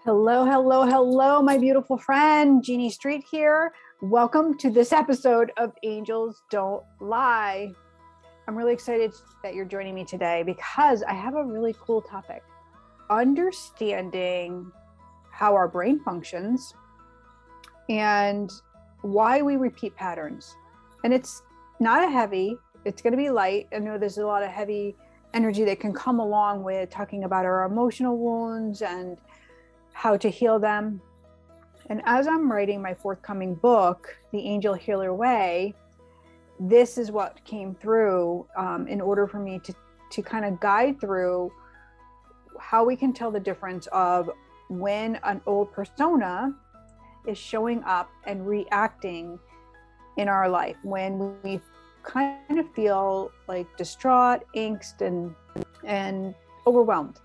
Hello, hello, hello, my beautiful friend, Jeanne Street here. Welcome to this episode of Angels Don't Lie. I'm really excited that you're joining me today because I have a really cool topic. Understanding how our brain functions and why we repeat patterns. And it's not a heavy, it's going to be light. I know there's a lot of heavy energy that can come along with talking about our emotional wounds and how to heal them. And as I'm writing my forthcoming book, The Angel Healer Way, this is what came through in order for me to kind of guide through how we can tell the difference of when an old persona is showing up and reacting in our life, when we kind of feel like distraught, angst, and overwhelmed.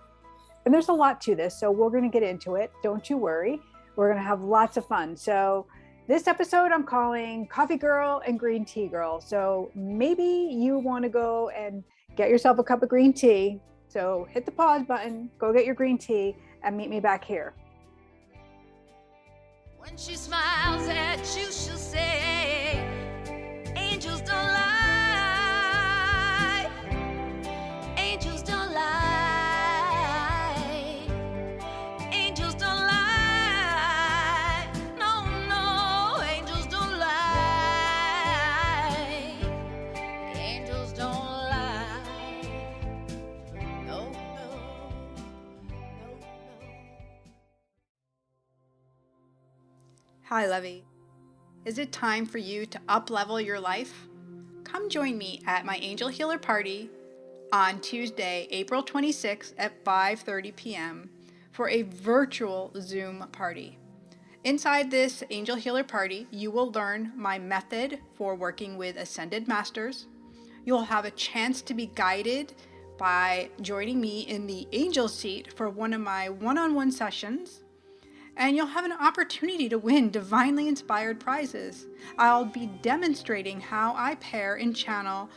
And there's a lot to this, so we're going to get into it. Don't you worry. We're going to have lots of fun. So this episode I'm calling Coffee Girl and Green Tea Girl. So maybe you want to go and get yourself a cup of green tea. So hit the pause button, go get your green tea, and meet me back here. When she smiles at you, she'll say, angels don't lie. Angels don't lie. Angels don't lie. No, no, angels don't lie. Angels don't lie. No, no, no, no. Hi, Levy. Is it time for you to up-level your life? Come join me at my Angel Healer Party on Tuesday, April 26th at 5:30 p.m. for a virtual Zoom party. Inside this Angel Healer Party, you will learn my method for working with Ascended Masters. You'll have a chance to be guided by joining me in the Angel Seat for one of my one-on-one sessions. And you'll have an opportunity to win divinely inspired prizes. I'll be demonstrating how I pair and channel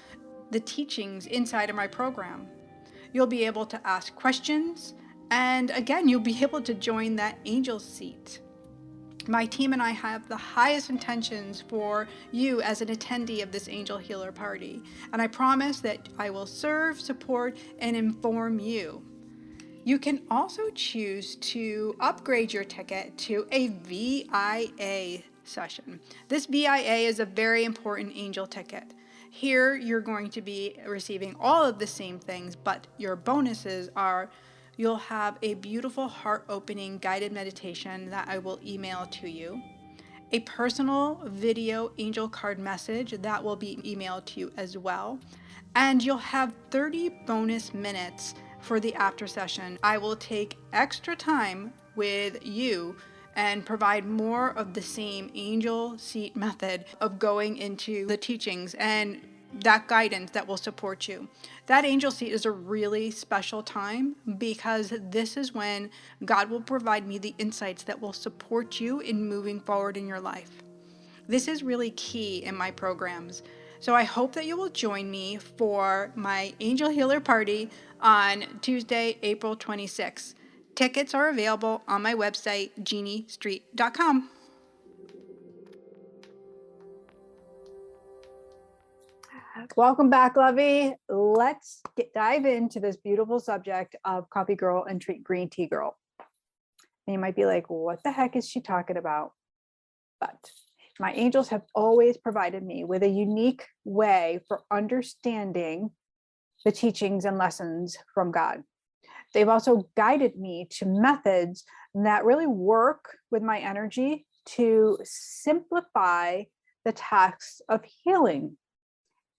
the teachings inside of my program. You'll be able to ask questions, and again, you'll be able to join that angel seat. My team and I have the highest intentions for you as an attendee of this Angel Healer Party, and I promise that I will serve, support, and inform you. You can also choose to upgrade your ticket to a VIA session. This VIA is a very important angel ticket. Here you're going to be receiving all of the same things, but your bonuses are you'll have a beautiful heart-opening guided meditation that I will email to you, a personal video angel card message that will be emailed to you as well, and you'll have 30 bonus minutes for the after session. I will take extra time with you and provide more of the same angel seat method of going into the teachings and that guidance that will support you. That angel seat is a really special time because this is when God will provide me the insights that will support you in moving forward in your life. This is really key in my programs. So I hope that you will join me for my Angel Healer Party on Tuesday, April 26th. Tickets are available on my website, jeannestreet.com. Welcome back, Lovey. Let's dive into this beautiful subject of Coffee Girl and Green Tea Girl. And you might be like, what the heck is she talking about? But my angels have always provided me with a unique way for understanding the teachings and lessons from God. They've also guided me to methods that really work with my energy to simplify the tasks of healing,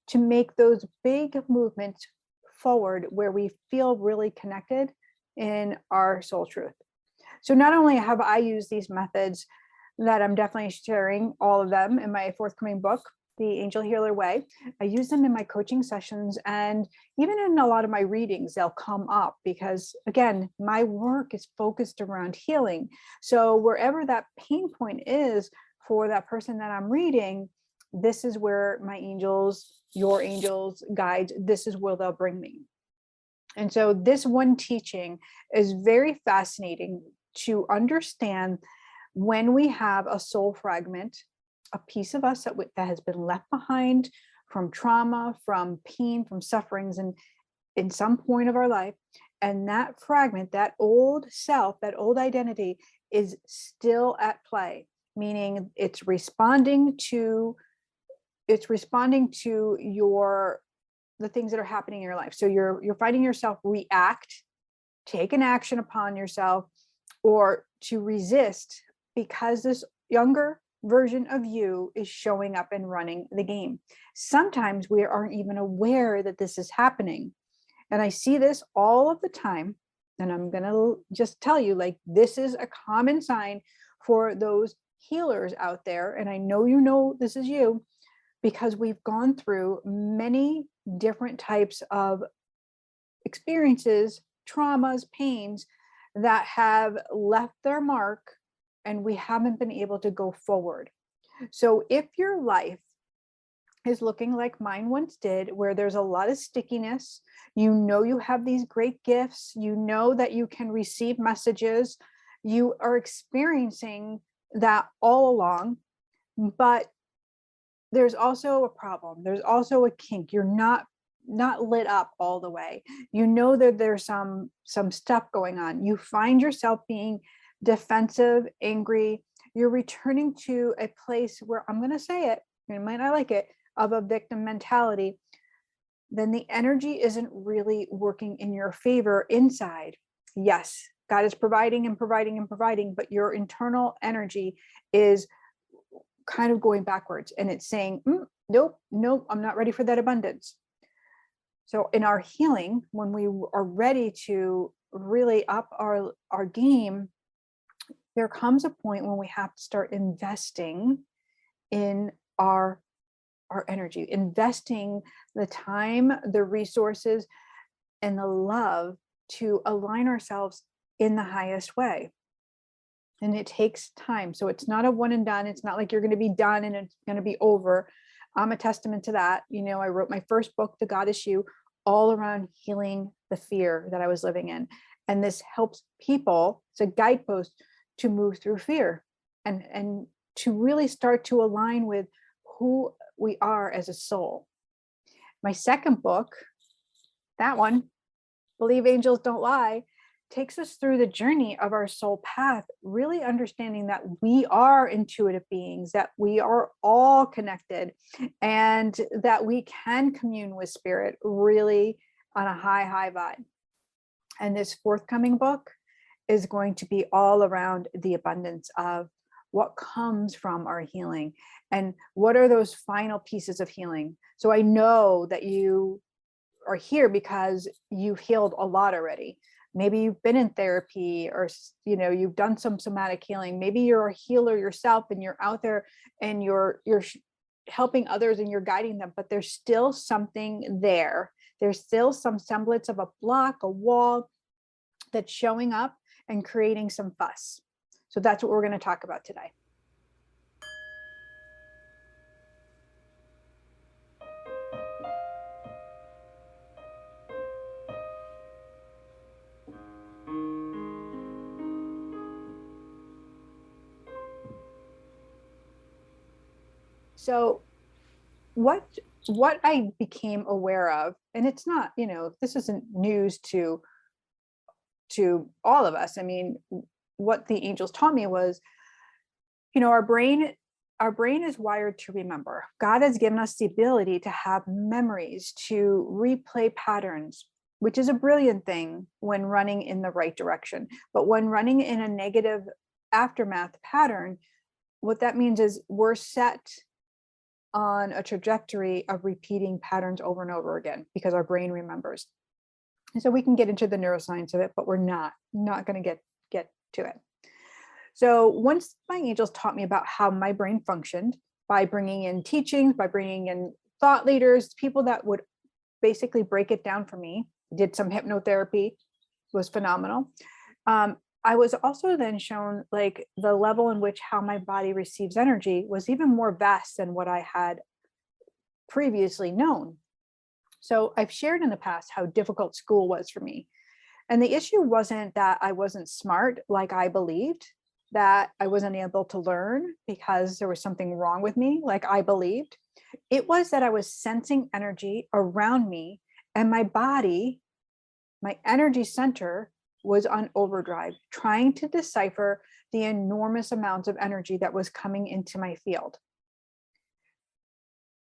to make those big movements forward where we feel really connected in our soul truth. So not only have I used these methods that I'm definitely sharing all of them in my forthcoming book, The Angel Healer Way, I use them in my coaching sessions, and even in a lot of my readings, they'll come up because, again, my work is focused around healing. So wherever that pain point is for that person that I'm reading, this is where my angels, your angels, guides, this is where they'll bring me. And so this one teaching is very fascinating to understand when we have a soul fragment, a piece of us that has been left behind from trauma, from pain, from sufferings, and in some point of our life. And that fragment, that old self, that old identity is still at play, meaning it's responding to the things that are happening in your life. So you're finding yourself react, take an action upon yourself, or to resist because this younger version of you is showing up and running the game. Sometimes we aren't even aware that this is happening. And I see this all of the time. And I'm going to just tell you, like, this is a common sign for those healers out there. And I know this is you, because we've gone through many different types of experiences, traumas, pains that have left their mark, and we haven't been able to go forward. So if your life is looking like mine once did, where there's a lot of stickiness, you have these great gifts, that you can receive messages, you are experiencing that all along, but there's also a problem. There's also a kink. You're not lit up all the way. That there's some stuff going on. You find yourself being defensive, angry. You're returning to a place where, I'm going to say it, you might not like it, of a victim mentality. Then the energy isn't really working in your favor inside. Yes, God is providing and providing and providing, but your internal energy is kind of going backwards, and it's saying, nope, I'm not ready for that abundance. So in our healing, when we are ready to really up our game, there comes a point when we have to start investing in our energy, investing the time, the resources, and the love to align ourselves in the highest way. And it takes time. So it's not a one and done. It's not like you're going to be done and it's going to be over. I'm a testament to that. I wrote my first book, The Goddess You, all around healing the fear that I was living in. And this helps people, it's a guidepost to move through fear and to really start to align with who we are as a soul. My second book, that one, Believe Angels Don't Lie, takes us through the journey of our soul path, really understanding that we are intuitive beings, that we are all connected, and that we can commune with spirit really on a high vibe. And this forthcoming book is going to be all around the abundance of what comes from our healing and what are those final pieces of healing. So I know that you are here because you've healed a lot already. Maybe you've been in therapy, or you've done some somatic healing. Maybe you're a healer yourself and you're out there and you're helping others and you're guiding them, but there's still something there. There's still some semblance of a block, a wall that's showing up and creating some fuss. So that's what we're going to talk about today. So what I became aware of, and it's not, this isn't news to all of us. I mean, what the angels taught me was, our brain is wired to remember. God has given us the ability to have memories, to replay patterns, which is a brilliant thing when running in the right direction. But when running in a negative aftermath pattern, what that means is we're set on a trajectory of repeating patterns over and over again because our brain remembers. And so we can get into the neuroscience of it, but we're not going to get to it. So once my angels taught me about how my brain functioned by bringing in teachings, by bringing in thought leaders, people that would basically break it down for me, did some hypnotherapy, was phenomenal. I was also then shown like the level in which how my body receives energy was even more vast than what I had previously known. So I've shared in the past how difficult school was for me. And the issue wasn't that I wasn't smart like I believed, that I wasn't able to learn because there was something wrong with me like I believed. It was that I was sensing energy around me, and my body, my energy center, was on overdrive, trying to decipher the enormous amounts of energy that was coming into my field.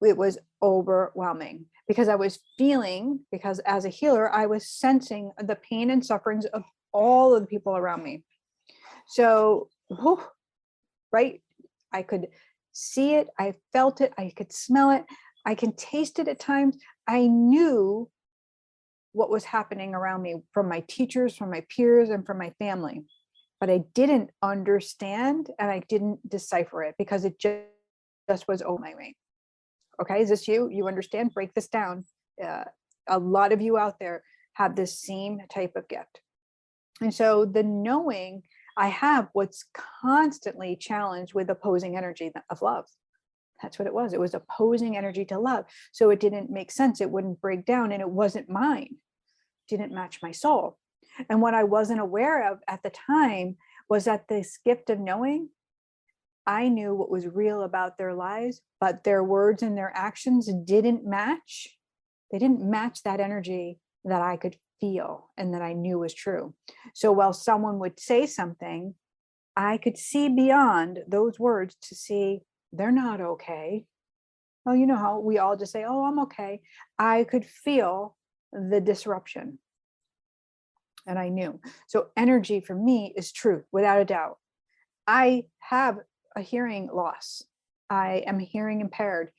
It was overwhelming because I was feeling, because as a healer, I was sensing the pain and sufferings of all of the people around me. So, whew, right? I could see it, I felt it, I could smell it, I can taste it at times. I knew what was happening around me from my teachers, from my peers, and from my family. But I didn't understand and I didn't decipher it because it just was over my way. Okay, is this you? You understand? Break this down. A lot of you out there have this same type of gift. And so the knowing I have what's constantly challenged with opposing energy of love. That's what it was. It was opposing energy to love. So it didn't make sense. It wouldn't break down, and it wasn't mine. It didn't match my soul. And what I wasn't aware of at the time was that this gift of knowing, I knew what was real about their lives, but their words and their actions didn't match. They didn't match that energy that I could feel and that I knew was true. So while someone would say something, I could see beyond those words to see they're not okay. Well, you know how we all just say, oh, I'm okay. I could feel the disruption. And I knew. So energy for me is truth, without a doubt. I have a hearing loss. I am hearing impaired.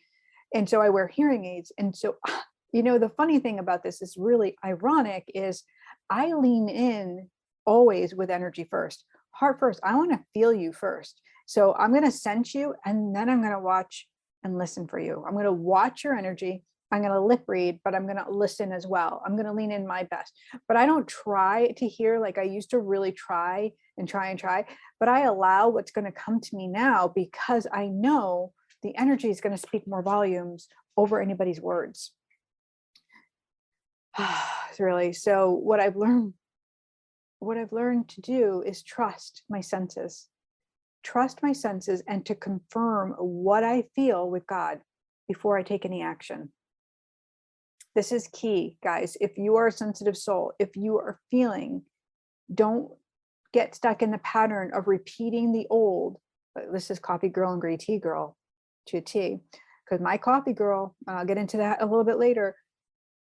And so I wear hearing aids. And so, the funny thing about this is really ironic is I lean in always with energy first, heart first. I want to feel you first. So I'm going to sense you, and then I'm going to watch and listen for you. I'm going to watch your energy. I'm going to lip read, but I'm going to listen as well. I'm going to lean in my best, but I don't try to hear like I used to really try, but I allow what's going to come to me now because I know the energy is going to speak more volumes over anybody's words. It's really, so what I've learned to do is trust my senses, and to confirm what I feel with God before I take any action. This is key, guys. If you are a sensitive soul, if you are feeling, don't get stuck in the pattern of repeating the old. This is coffee girl and gray tea girl to a T, because my coffee girl, I'll get into that a little bit later,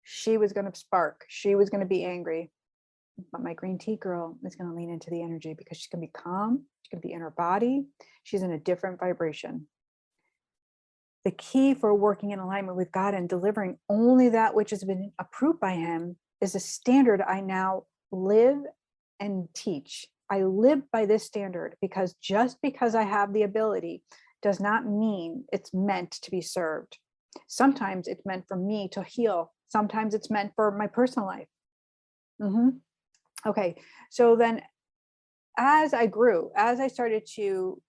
she was going to spark. She was going to be angry. But my green tea girl is going to lean into the energy because she's going to be calm. She's going to be in her body. She's in a different vibration. The key for working in alignment with God and delivering only that which has been approved by Him is a standard I now live and teach. I live by this standard because just because I have the ability does not mean it's meant to be served. Sometimes it's meant for me to heal. Sometimes it's meant for my personal life. Okay, so then as I grew, as I started to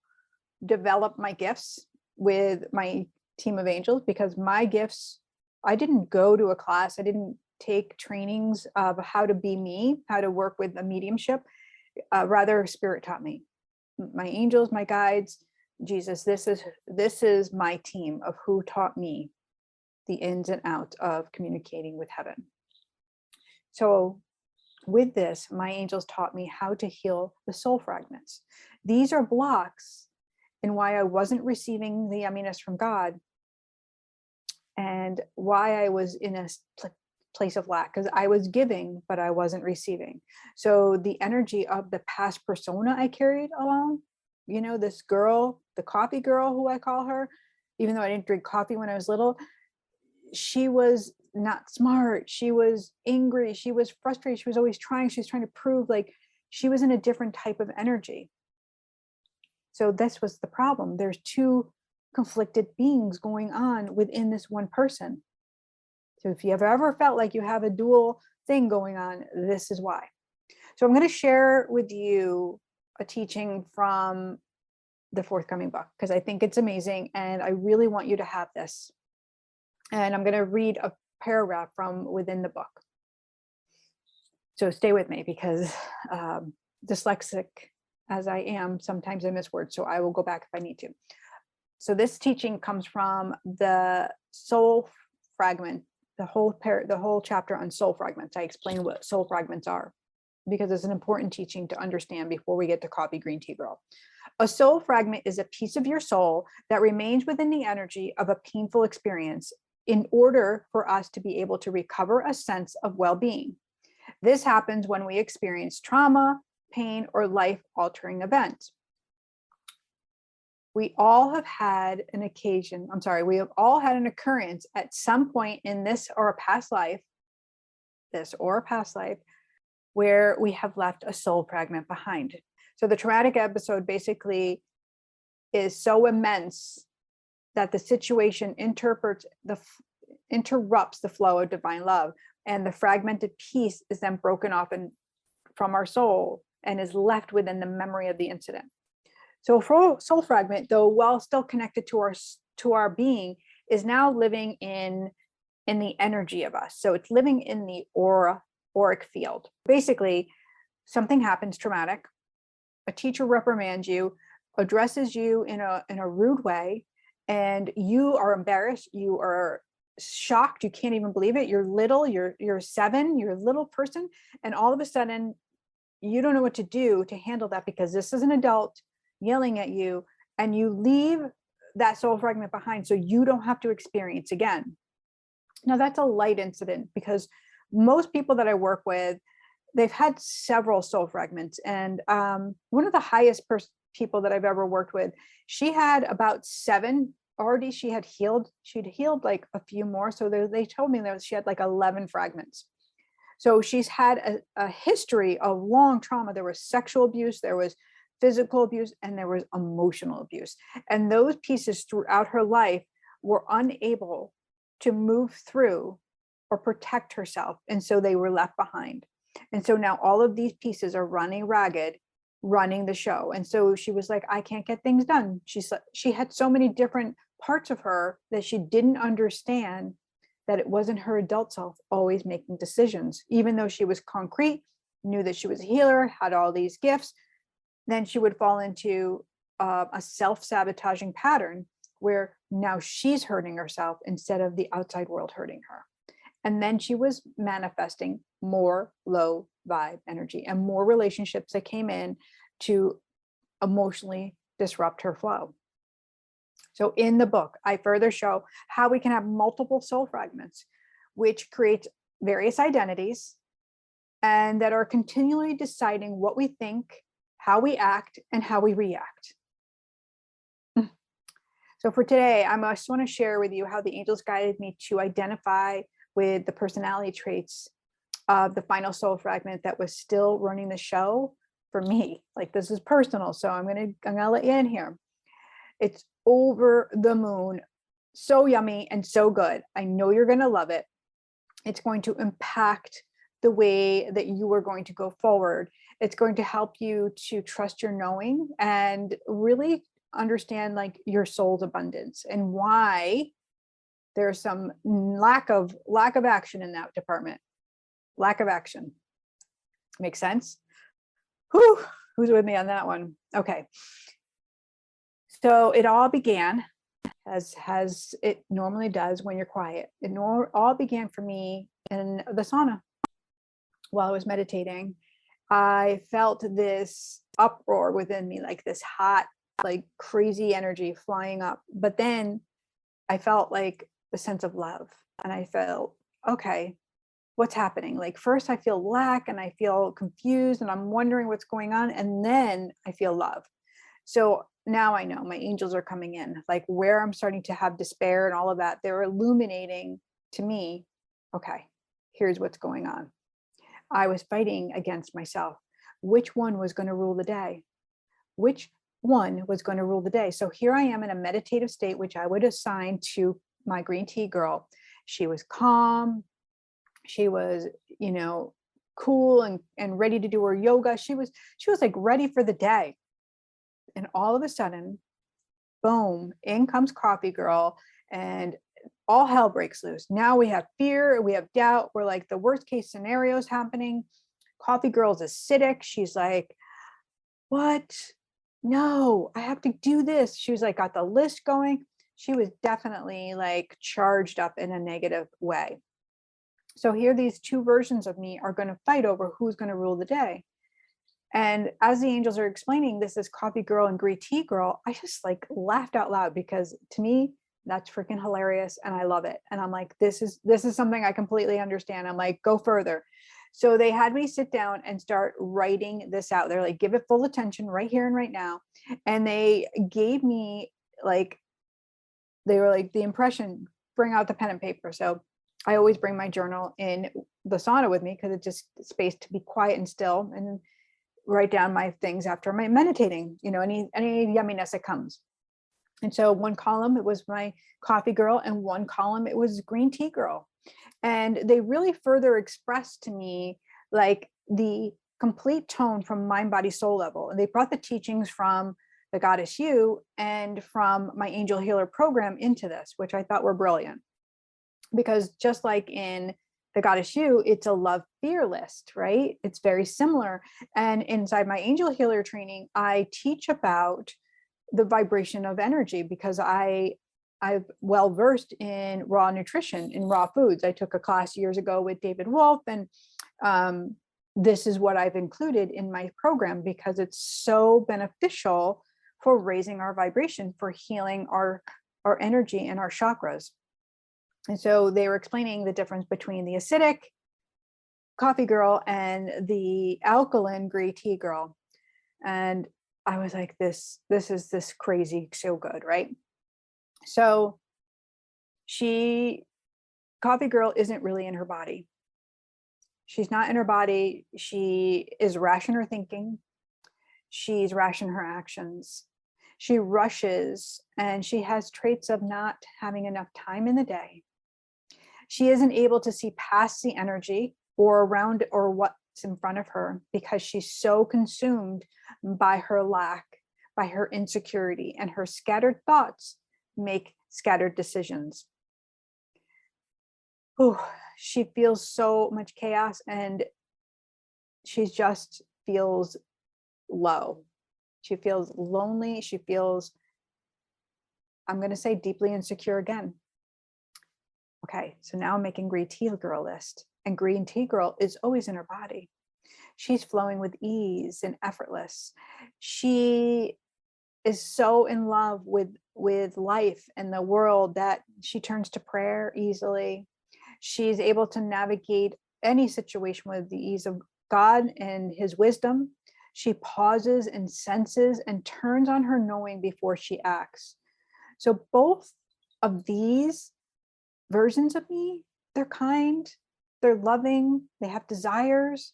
develop my gifts with my team of angels, because my gifts, I didn't go to a class, I didn't take trainings of how to be me, how to work with the mediumship, rather Spirit taught me. My angels, my guides, Jesus, this is my team of who taught me the ins and outs of communicating with heaven. So with this, my angels taught me how to heal the soul fragments. These are blocks in why I wasn't receiving the yumminess from God and why I was in a place of lack, because I was giving, but I wasn't receiving. So the energy of the past persona I carried along, this girl, the coffee girl, who I call her, even though I didn't drink coffee when I was little, she was not smart. She was angry. She was frustrated. She was always trying. She was trying to prove, like, she was in a different type of energy. So this was the problem. There's two conflicted beings going on within this one person. So if you have ever felt like you have a dual thing going on, this is why. So I'm going to share with you a teaching from the forthcoming book because I think it's amazing and I really want you to have this. And I'm going to read a paragraph from within the book. So stay with me because dyslexic as I am, sometimes I miss words. So I will go back if I need to. So this teaching comes from the soul fragment, the whole chapter on soul fragments. I explain what soul fragments are because it's an important teaching to understand before we get to Coffee Green Tea Girl. A soul fragment is a piece of your soul that remains within the energy of a painful experience in order for us to be able to recover a sense of well-being. This happens when we experience trauma, pain, or life-altering events. We all have had an occasion, we have all had an occurrence at some point in this or a past life, where we have left a soul fragment behind. So the traumatic episode basically is so immense that the situation interrupts the flow of divine love, and the fragmented piece is then broken off from our soul and is left within the memory of the incident. So a soul fragment, though while still connected to our being, is now living in the energy of us. So it's living in the auric field. Basically, something happens traumatic. A teacher reprimands you, addresses you in a rude way, and you are embarrassed. You are shocked. You can't even believe it. You're little. You're 7. You're a little person, and all of a sudden, you don't know what to do to handle that because this is an adult yelling at you, and you leave that soul fragment behind so you don't have to experience again. Now that's a light incident because most people that I work with, they've had several soul fragments. And one of the highest people that I've ever worked with, she had about 7 already. She'd healed like a few more. So they told me that she had like 11 fragments. So she's had a history of long trauma. There was sexual abuse, there was physical abuse, and there was emotional abuse. And those pieces throughout her life were unable to move through or protect herself. And so they were left behind. And so now all of these pieces are running ragged, running the show. And so she was like, I can't get things done. She had so many different parts of her that she didn't understand that it wasn't her adult self always making decisions, even though she was concrete, knew that she was a healer, had all these gifts. Then she would fall into a self-sabotaging pattern where now she's hurting herself instead of the outside world hurting her. And then she was manifesting more low vibe energy and more relationships that came in to emotionally disrupt her flow. So in the book, I further show how we can have multiple soul fragments, which creates various identities and that are continually deciding what we think, how we act, and how we react. So for today, I just want to share with you how the angels guided me to identify with the personality traits of the final soul fragment that was still running the show for me. Like, this is personal, so I'm gonna let you in here. It's over the moon, so yummy and so good. I know you're gonna love it. It's going to impact the way that you are going to go forward. It's going to help you to trust your knowing and really understand like your soul's abundance and why there's some lack of action in that department. Lack of action. Makes sense? Whew, who's with me on that one? Okay. So it all began as it normally does when you're quiet. It all began for me in the sauna. While I was meditating, I felt this uproar within me, like this hot, like crazy energy flying up. But then I felt like the sense of love, and I felt, okay, what's happening? Like, first I feel lack and I feel confused and I'm wondering what's going on. And then I feel love. So now I know my angels are coming in, like where I'm starting to have despair and all of that. They're illuminating to me, okay, here's what's going on. I was fighting against myself. Which one was going to rule the day? Which one was going to rule the day? So here I am in a meditative state, which I would assign to my green tea girl. She was calm. She was, cool and ready to do her yoga. She was like ready for the day. And all of a sudden, boom, in comes Coffee Girl, and all hell breaks loose. Now we have fear, we have doubt. We're like, the worst case scenario is happening. Coffee girl's acidic. She's like, what? No, I have to do this. She was like, got the list going. She was definitely like charged up in a negative way. So here, these two versions of me are going to fight over who's going to rule the day. And as the angels are explaining this is coffee girl and green tea girl, I just like laughed out loud, because to me, that's freaking hilarious. And I love it. And I'm like, this is something I completely understand. I'm like, go further. So they had me sit down and start writing this out. They're like, give it full attention right here and right now. And they gave me like, they were like, the impression, bring out the pen and paper. So I always bring my journal in the sauna with me, because it's just space to be quiet and still, and write down my things after my meditating, any yumminess that comes. And so one column, it was my coffee girl, and one column, it was green tea girl. And they really further expressed to me like the complete tone from mind, body, soul level. And they brought the teachings from the Goddess You and from my Angel Healer program into this, which I thought were brilliant. Because just like in the Goddess You, it's a love fear list, right? It's very similar. And inside my Angel Healer training, I teach about the vibration of energy, because I'm well versed in raw nutrition, in raw foods. I took a class years ago with David Wolf, and this is what I've included in my program, because it's so beneficial for raising our vibration, for healing our energy and our chakras. And so they were explaining the difference between the acidic coffee girl and the alkaline green tea girl. And I was like, this is this crazy, so good, right? So coffee girl isn't really in her body. She's not in her body. She is rash in her thinking. She's rash in her actions. She rushes, and she has traits of not having enough time in the day. She isn't able to see past the energy or around or what's in front of her, because she's so consumed by her lack, by her insecurity, and her scattered thoughts make scattered decisions. Oh, she feels so much chaos, and she just feels low. She feels lonely. She feels, I'm going to say, deeply insecure again. Okay, so now I'm making green tea girl list, and green tea girl is always in her body. She's flowing with ease and effortless. She is so in love with life and the world that she turns to prayer easily. She's able to navigate any situation with the ease of God and his wisdom. She pauses and senses and turns on her knowing before she acts. So both of these versions of me, they're kind, they're loving, they have desires,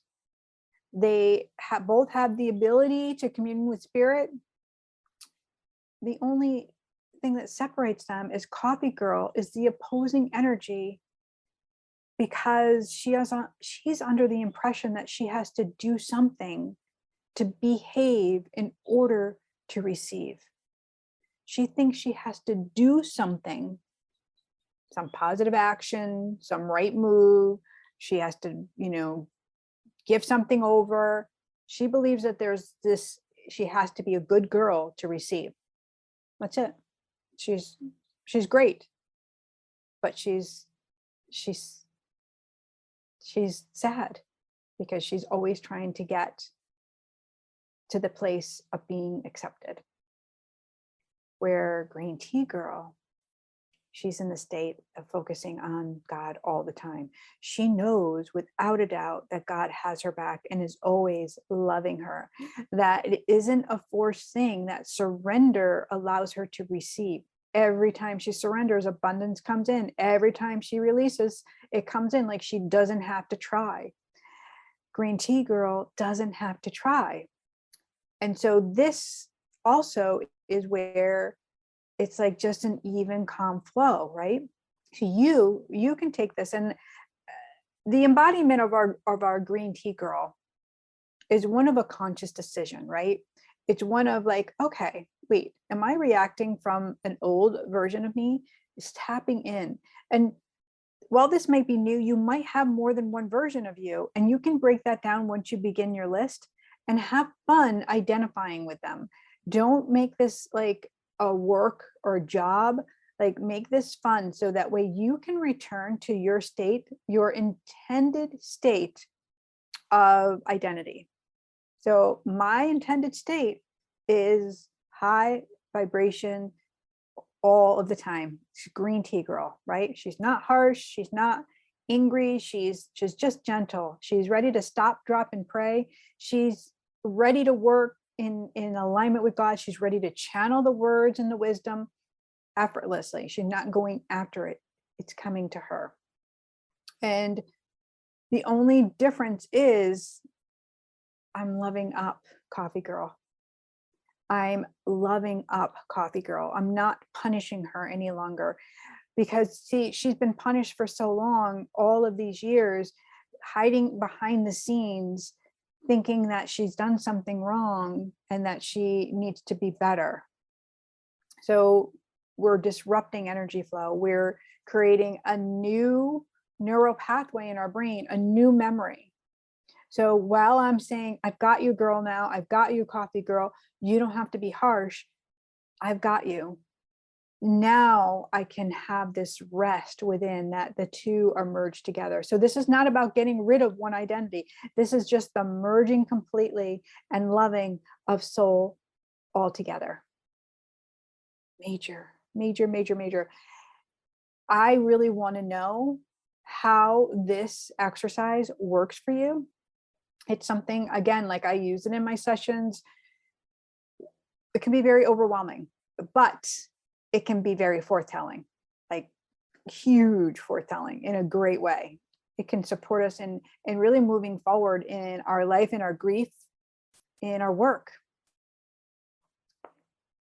they both have the ability to commune with spirit. The only thing that separates them is coffee girl is the opposing energy, because she's under the impression that she has to do something to behave in order to receive. She thinks she has to do something, some positive action, some right move. She has to, give something over. She believes that she has to be a good girl to receive. That's it. She's great, but she's sad, because she's always trying to get to the place of being accepted. Where green tea girl, she's in the state of focusing on God all the time. She knows without a doubt that God has her back and is always loving her, that it isn't a forced thing, that surrender allows her to receive. Every time she surrenders, abundance comes in. Every time she releases, it comes in, like she doesn't have to try. Green tea girl doesn't have to try. And so this also is where it's like just an even, calm flow, right? So you can take this, and the embodiment of our green tea girl is one of a conscious decision, right? It's one of like, okay, wait, am I reacting from an old version of me? Is tapping in. And while this might be new, you might have more than one version of you, and you can break that down once you begin your list and have fun identifying with them. Don't make this like a work or a job. Like, make this fun so that way you can return to your state, your intended state of identity. So my intended state is high vibration all of the time. She's green tea girl, right? She's not harsh. She's not angry. She's just gentle. She's ready to stop, drop, and pray. She's ready to work in alignment with God. She's ready to channel the words and the wisdom effortlessly. She's not going after it. It's coming to her. And the only difference is I'm loving up Coffee Girl. I'm loving up Coffee Girl. I'm not punishing her any longer, because see, she's been punished for so long, all of these years, hiding behind the scenes, thinking that she's done something wrong and that she needs to be better. So we're disrupting energy flow. We're creating a new neural pathway in our brain, a new memory. So while I'm saying, I've got you, girl, now, I've got you, Coffee Girl, you don't have to be harsh. I've got you. Now I can have this rest within that the two are merged together. So this is not about getting rid of one identity. This is just the merging completely and loving of soul altogether. Major, major, major, major. I really want to know how this exercise works for you. It's something, again, like I use it in my sessions. It can be very overwhelming, but it can be very foretelling, like huge foretelling in a great way. It can support us in really moving forward in our life, in our grief, in our work.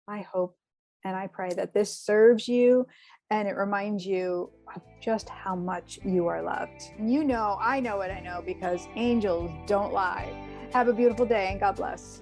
I hope and I pray that this serves you and it reminds you of just how much you are loved. You know, I know what I know, because angels don't lie. Have a beautiful day and God bless.